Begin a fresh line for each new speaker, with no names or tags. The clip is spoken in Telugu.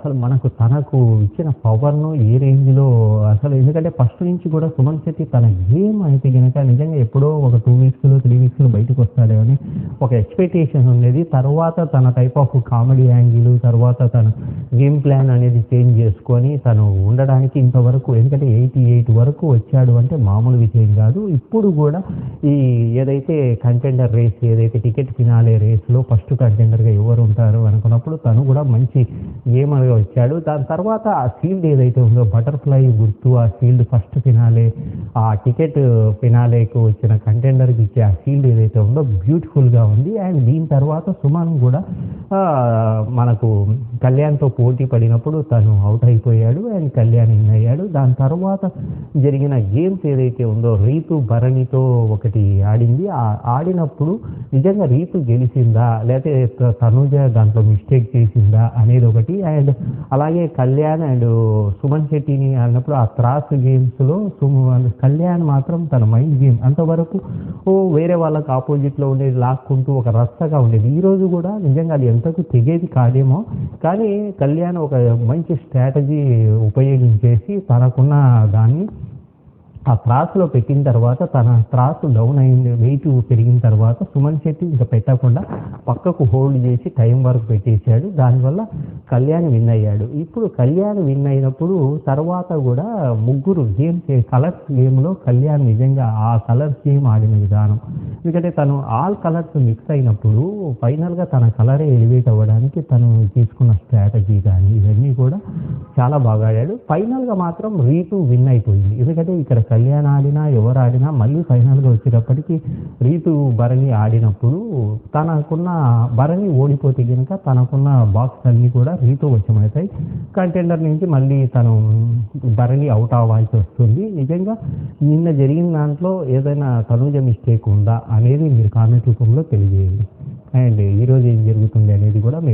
అసలు మనకు తనకు ఇచ్చిన పవర్‌ను ఏ రేంజ్‌లో అసలు ఎందుకంటే ఫస్ట్ నుంచి కూడా సుమన్ శెట్టి తన గేమ్ అయితే గనక నిజంగా ఎప్పుడో ఒక 2 వీక్స్‌లో, 3 వీక్స్‌లో బయటకొస్తాడేమో అని ఒక ఎక్స్‌పెక్టేషన్ ఉండేది. తర్వాత తన టైప్ ఆఫ్ కామెడీ యాంగిల్, తర్వాత తన గేమ్ ప్లాన్ అనేది చేంజ్ చేసుకొని తను ఉండడానికి ఇంతవరకు ఎందుకంటే 88 వరకు వచ్చాడు అంటే మామూలు విషయం కాదు. ఇప్పుడు కూడా ఈ ఏదైతే కంటెండర్ రేస్ ఏదైతే టికెట్ ఫినాలే రేస్‌లో ఫస్ట్ కంటెండర్‌గా ఎవరు ఉంటారు అనుకున్నప్పుడు తను కూడా మంచి గేమర్‌గా వచ్చాడు. దాని తర్వాత ఆ షీల్డ్ ఏదైతే ఉందో బటర్‌ఫ్లై గుర్తు ఆ షీల్డ్ ఫస్ట్ ఫినాలే ఆ టికెట్ ఫినాలేకి వచ్చిన కంటెండర్‌కి ఇచ్చే ఆ షీల్డ్ ఏదైతే ఉందో బ్యూటిఫుల్‌గా ఉంది. అండ్ దీని తర్వాత సుమన్ కూడా మనకు కళ్యాణ్‌తో పోటీ పడినప్పుడు తను అవుట్ అయిపోయాడు. అండ్ కళ్యాణ్ విన్ అయ్యాడు. దాని తర్వాత జరిగిన గేమ్స్ ఏదైతే ఉందో రీతు భరణితో ఒకటి ఆడింది. ఆడినప్పుడు నిజంగా రీతు గెలిసిందా? లేతే తనూజ దాంట్లో మిస్టేక్ చేసిందా? అనేది ఒకటి. అండ్ అలాగే కళ్యాణ్ అండ్ సుమన్ శెట్టిని ఆడినప్పుడు ఆ త్రాస్ గేమ్స్‌లో కళ్యాణ్ మాత్రం తన మైండ్ గేమ్ అంతవరకు వేరే వాళ్ళకి ఆపోజిట్‌లో ఉండేది లాక్కుంటూ ఒక రచ్చగా ఉండేది. ఈరోజు కూడా నిజంగా అది ఎంతకు తెగేది కాదేమో. కానీ కళ్యాణ్ ఒక మంచి స్ట్రాటజీ ఉపయోగించేసి తనకున్న దాన్ని ఆ త్రాసులో పెట్టిన తర్వాత తన త్రాసు డౌన్ అయింది. వెయిట్ పెరిగిన తర్వాత సుమన్ శెట్టి ఇంక పెట్టకుండా పక్కకు హోల్డ్ చేసి టైం వరకు పెట్టేశాడు. దానివల్ల కళ్యాణ్ విన్ అయ్యాడు. ఇప్పుడు కళ్యాణ్ విన్ అయినప్పుడు తర్వాత కూడా ముగ్గురు కలర్స్ గేమ్‌లో కళ్యాణ్ నిజంగా ఆ కలర్స్ గేమ్ ఆడిన విధానం ఎందుకంటే తను ఆల్ కలర్స్ మిక్స్ అయినప్పుడు ఫైనల్‌గా తన కలరే ఎలివేట్ అవ్వడానికి తను తీసుకున్న స్ట్రాటజీ కానీ ఇవన్నీ కూడా చాలా బాగా ఆడాడు. ఫైనల్‌గా మాత్రం రీతు విన్ అయిపోయింది. ఎందుకంటే ఇక్కడ కళ్యాణ్ ఆడినా, ఎవరు ఆడినా మళ్ళీ ఫైనల్‌గా వచ్చేటప్పటికి రీతు భరణి ఆడినప్పుడు తనకున్న భరణి ఓడిపోతే గనుక తనకున్న బాక్స్ అన్నీ కూడా రీతు వశమవుతాయి. కంటెండర్ నుంచి మళ్ళీ తను భరణి అవుట్ అవ్వాల్సి వస్తుంది. నిజంగా నిన్న జరిగిన దాంట్లో ఏదైనా తనూజ మిస్టేక్ ఉందా అనేది మీరు కామెంట్ రూపంలో తెలియజేయండి. అండ్ ఈరోజు ఏం జరుగుతుంది అనేది కూడా మీరు